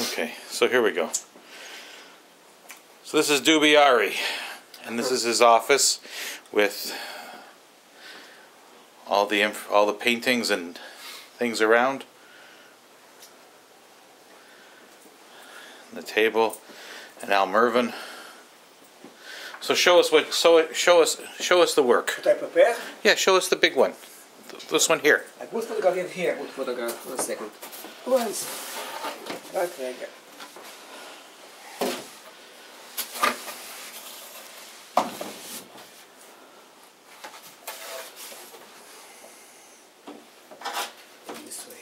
Okay, so here we go. So this is Dubi Arie, and this is his office with all the paintings and things around. And the table, and Al Mervyn. So show us the work. Should I prepare? Yeah, show us the big one. This one here. I put photograph here. Put photograph. 1 second. Once. Right there. This way.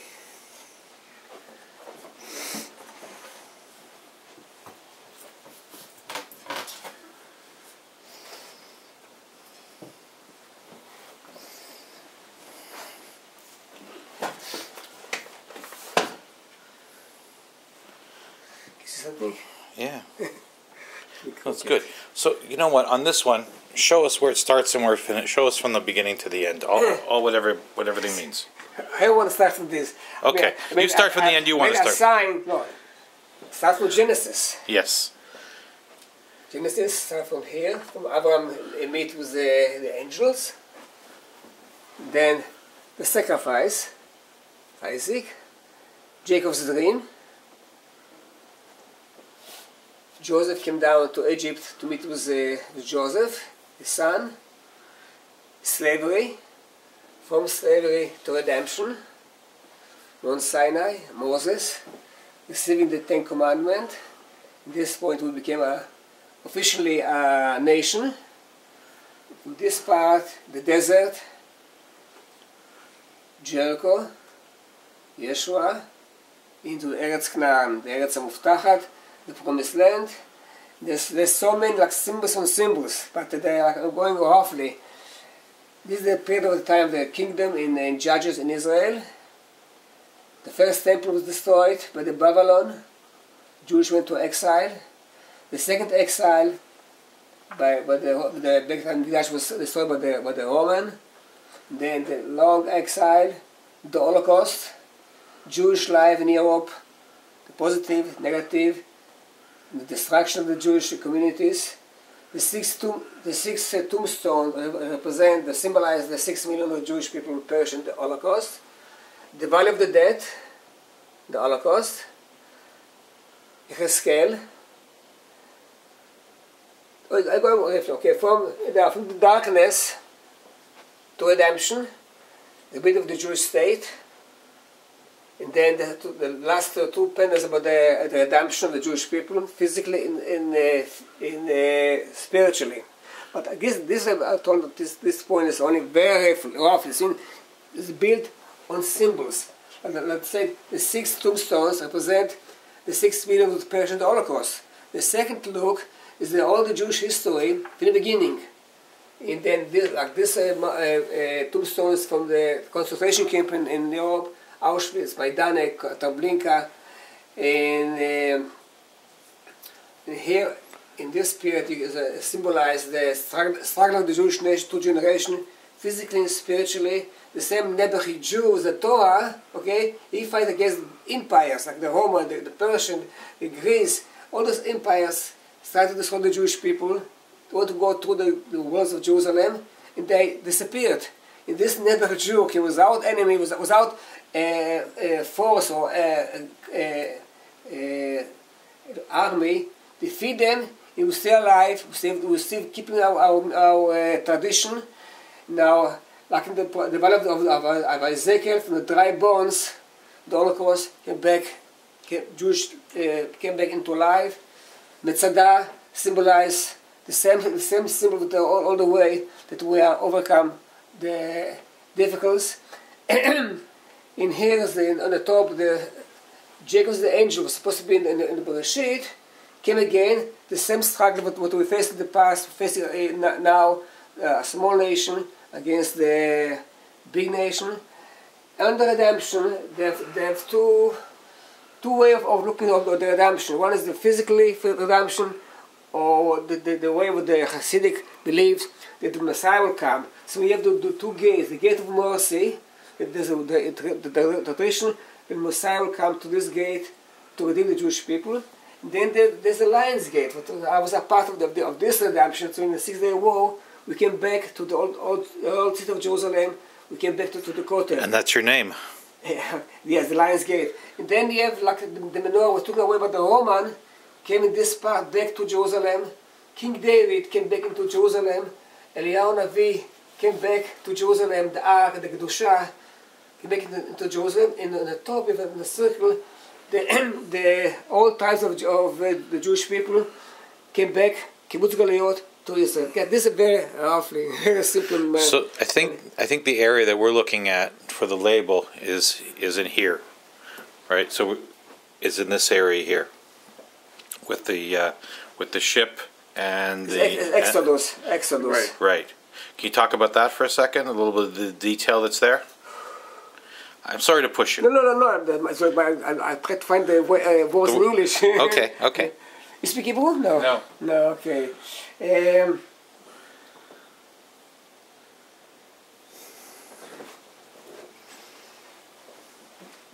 Something? Yeah. That's good. So, you know what, on this one, show us where it starts and where it finishes. Show us from the beginning to the end. All whatever everything means. I want to start from this. Okay. You start from the end you want to start. Sign, no. Start from Genesis. Yes. Genesis, start from here. From Abraham meet with the angels. Then the sacrifice, Isaac. Jacob's dream. Joseph came down to Egypt to meet with Joseph, his son. Slavery, from slavery to redemption. Mount Sinai, Moses, receiving the Ten Commandments. At this point we became officially a nation. From this part, the desert, Jericho, Yeshua, into Eretz Canaan, the Eretz HaMuftachat, the Promised Land. There's so many like symbols on symbols, but they are going roughly. This is the period of the time of the kingdom in Judges in Israel. The first temple was destroyed by the Babylon. Jews went to exile. The second exile by the Beit HaMikdash was destroyed by the Roman. Then the long exile, the Holocaust, Jewish life in Europe, the positive, negative, the destruction of the Jewish communities. The six tombstones symbolize the 6 million of Jewish people who perished in the Holocaust. The Valley of the Dead, the Holocaust. Yechezkel. Okay, from the darkness to redemption, the bit of the Jewish state. And then the last two panels about the redemption of the Jewish people, physically and spiritually. But I guess I told that this point is only very rough. It's built on symbols. And let's say the 6 tombstones represent the 6 million who perished in the Holocaust. The second look is all the Jewish history from the beginning. And then this tombstones from the concentration camp in Europe, Auschwitz, Majdanek, Treblinka, and here in this period you symbolize the struggle of the Jewish nation, 2 generations, physically and spiritually. The same Nebuchadnezzar Jews, the Torah, okay, he fight against empires like the Roman, the Persian, the Greece. All those empires started to destroy the Jewish people. They want to go through the walls of Jerusalem, and they disappeared. And this Nebuchadnezzar Jew came without enemy, without force or army, defeat them. He was still alive. We were still keeping our tradition. Now, like in the development of Ezekiel, from the dry bones, the Holocaust came back. Jewish came back into life. Metzadah symbolized the same symbol all the way that we are overcome the difficulties. In here is on the top, Jacob, the angel, was supposed to be in the Bereshit, came again, the same struggle what we faced in the past, facing now a small nation against the big nation. Under redemption, they have two ways of looking at the redemption. One is the physically redemption, or the way with the Hasidic believes that the Messiah will come. So we have the 2 gates, the gate of mercy, there's the tradition, the Messiah will come to this gate to redeem the Jewish people. Then there's the Lion's Gate. I was a part of this redemption. So in the 6 Day War, we came back to the old city of Jerusalem. We came back to the Kotel. And that's your name. Yeah, yes, the Lion's Gate. And then you have like the menorah was taken away by the Roman, came in this part back to Jerusalem. King David came back into Jerusalem. Eliyahu Navi came back to Jerusalem. The Ark, the Kedusha, came back into Jerusalem. And on the top of the circle, the all tribes of the Jewish people came back, Kibbutz Galuyot, to Israel. Okay, this is very roughly, very simple. So I think the area that we're looking at for the label is in here, right? So is in this area here, with the ship and the Exodus. Right. Can you talk about that for a second? A little bit of the detail that's there. I'm sorry to push you. No. So I try to find the words in English. Okay. You speak Hebrew? No. No. Okay.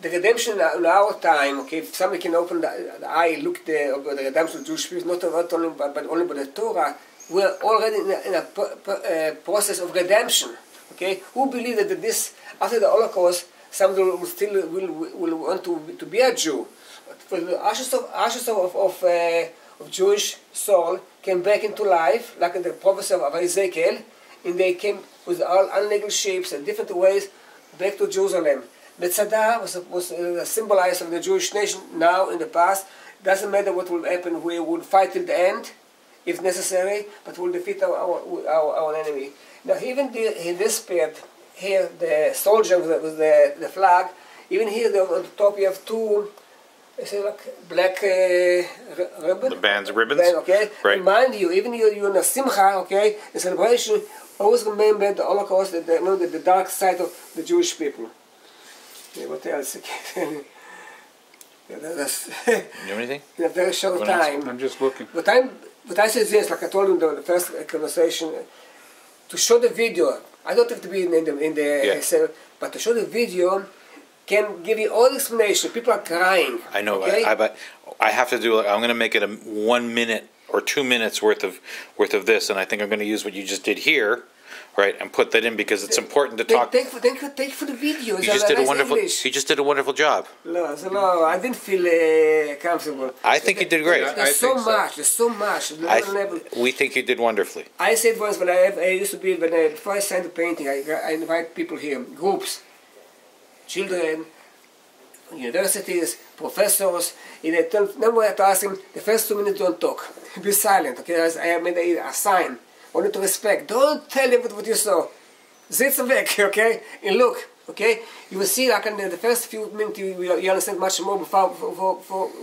The redemption in our time, okay, if somebody can open the eye, look at the redemption of Jewish people, not only but only by the Torah, we're already in a process of redemption. Okay, who believe that this after the Holocaust, somebody will still will want to be a Jew? For the ashes of Jewish soul came back into life, like in the prophecy of Ezekiel, and they came with all unlegal shapes and different ways back to Jerusalem. Metzada was symbolized of the Jewish nation now in the past. Doesn't matter what will happen, we will fight till the end, if necessary, but we'll defeat our enemy. Now even in this part, here the soldier with the flag, even here on the top you have two, like black ribbon. The band's ribbons? Okay? Right. Remind you, even you're in a simcha, okay, in celebration, always remember the Holocaust, the dark side of the Jewish people. Yeah, what else? That's you have anything? In a very short time. I'm just looking. But I said this, like I told you in the first conversation, to show the video. I don't have to be in the but to show the video can give you all the explanation. People are crying. I know, okay? but I have to do. I'm going to make it a 1 minute or 2 minutes worth of this, and I think I'm going to use what you just did here, right, and put that in because it's important to talk. Thank you for the video. You just did a wonderful. You just did a wonderful job. No, I didn't feel comfortable. I think you did great. There's so much. We think you did wonderfully. I said once when I used to be before I signed the painting, I invite people here, groups, children, universities, professors, and I tell them what I ask them, the first 2 minutes don't talk. Be silent, okay? I made a sign. Only to respect. Don't tell them what you saw. Sitz weg, okay? And look, okay? You will see like in the first few minutes you understand much more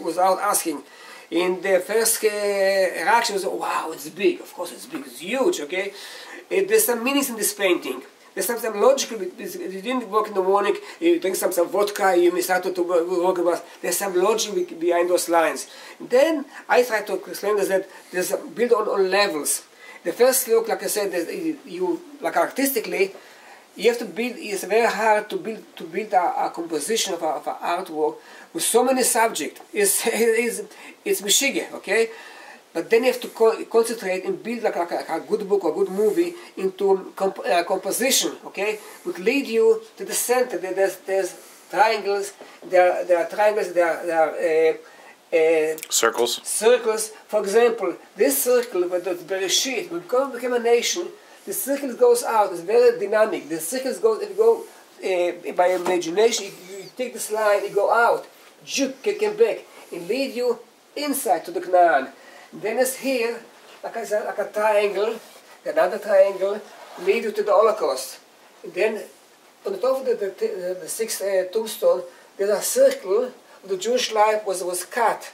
without asking. In the first reaction was, wow, it's big. Of course it's big. It's huge, okay? There's some meanings in this painting. There's some logical, you didn't work in the morning, you drink some vodka, you started to work about, there's some logic behind those lines. And then I try to explain that there's built on levels. The first look, like I said, like artistically, you have to build, it's very hard to build a composition of an artwork with so many subjects. It's mishige, okay? But then you have to concentrate and build like a good book or good movie into composition, okay? Would lead you to the center. There's triangles. There are triangles. There are circles. Circles. For example, this circle with the Bereshit, when we became a nation, the circle goes out. It's very dynamic. The circles go. If you go by imagination, you take this line, you go out, came back, and lead you inside to the Canaan. Then it's here, like a triangle, another triangle, lead you to the Holocaust. And then on the top of the sixth tombstone, there's a circle. The Jewish life was cut.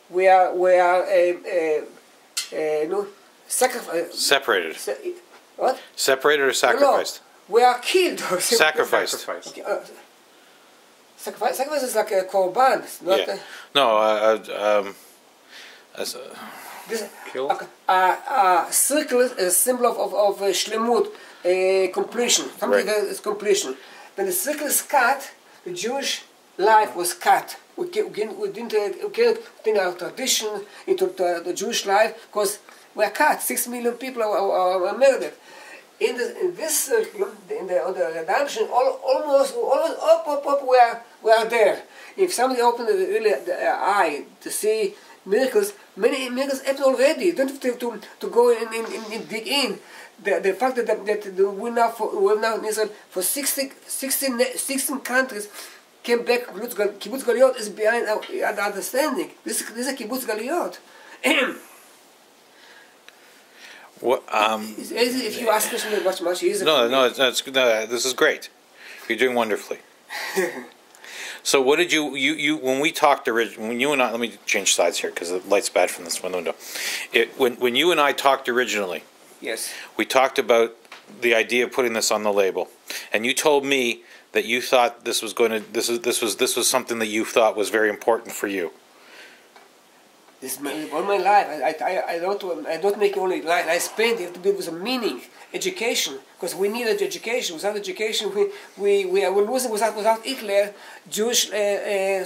We are separated. What? Separated or sacrificed? No, we are killed. Sacrificed. Okay, sacrifice is like a korban. Not a circle is a symbol of shlemut, completion. Something that is completion. When the circle is cut, the Jewish life was cut. we didn't bring our tradition into the Jewish life, because we are cut. 6 million people are murdered. In this circle, on the redemption, almost up, we are there. If somebody opens the eye to see miracles, many miracles happen already. You don't have to go in dig in. The fact that we're now in Israel for 16 countries came back. Kibbutz Galuyot is behind our understanding. This is a Kibbutz Galuyot. What, if you ask questions much easier. no, this is great. You're doing wonderfully. So what did you when we talked originally, when you and I, let me change sides here because the light's bad from this window. When you and I talked originally, yes, we talked about the idea of putting this on the label, and you told me that you thought this was something that you thought was very important for you. This is all my life. I don't make only life. I spend it to be with a meaning, education, because we need education. Without education, we will lose it. Without Hitler, Jewish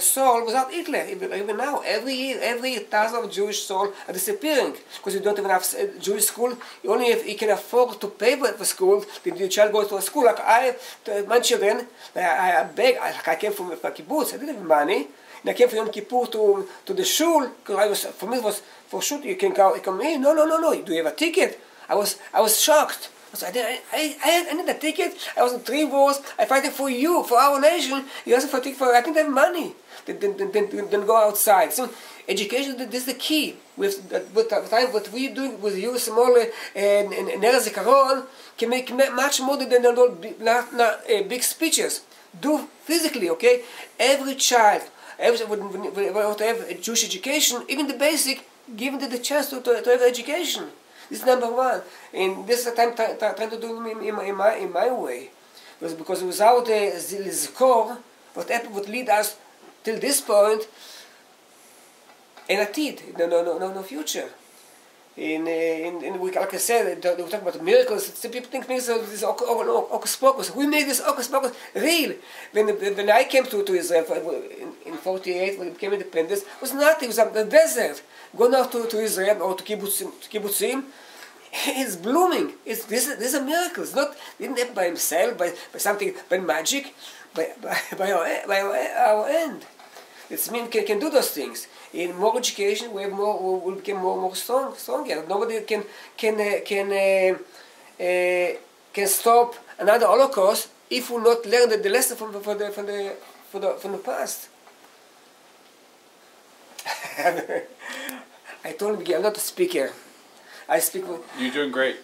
soul. Without Hitler, even now, every year, every 1,000 of Jewish soul are disappearing because you don't even have Jewish school. Only if you can afford to pay for school, did your child go to a school. Like my children, I beg. I came from a kibbutz. I didn't have money. And I came from Yom Kippur to the shul, because for me it was for sure you can come in. No. Do you have a ticket? I was shocked. I need a ticket. I was in 3 wars. I fighting for you, for our nation. You ask for a ticket I didn't have money. Then go outside. So education, this is the key. With the time what we do with you, small and Ner Zikaron can make much more than all big speeches. Do physically, okay? Every child. Want to have a Jewish education, even the basic, give them the chance to have education. This is number one. And this is the time trying to do it in my way. Because without the zikor, what would lead us till this point, an atid, no future. Like I said, we talk about miracles. Some people think miracles is hocus pocus. We made this hocus pocus real. When I came to Israel in 48, when it became independence, it was nothing. It was the desert. Go now to Israel or to kibbutzim, it's blooming. These are miracles. Didn't happen by himself, by something, by magic, by our end. It means can do those things. In more education, we will become more stronger. Nobody can stop another Holocaust if we not learn the lesson from the past. I told him I'm not a speaker. I speak. You're doing great.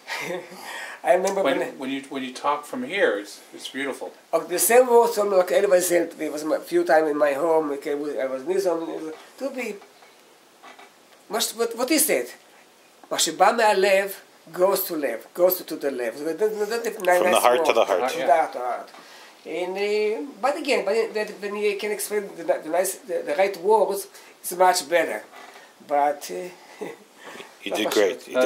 I remember when you talk from here, it's beautiful. The same words told me like Eli Wiesel. It was a few times in my home. Okay, I was newsroom. Dubi, what he said? מה שבא מהלב goes to love, goes to the love. From the heart to the heart. From the heart to heart. And but again, when you can explain the right words, it's much better. But you did great.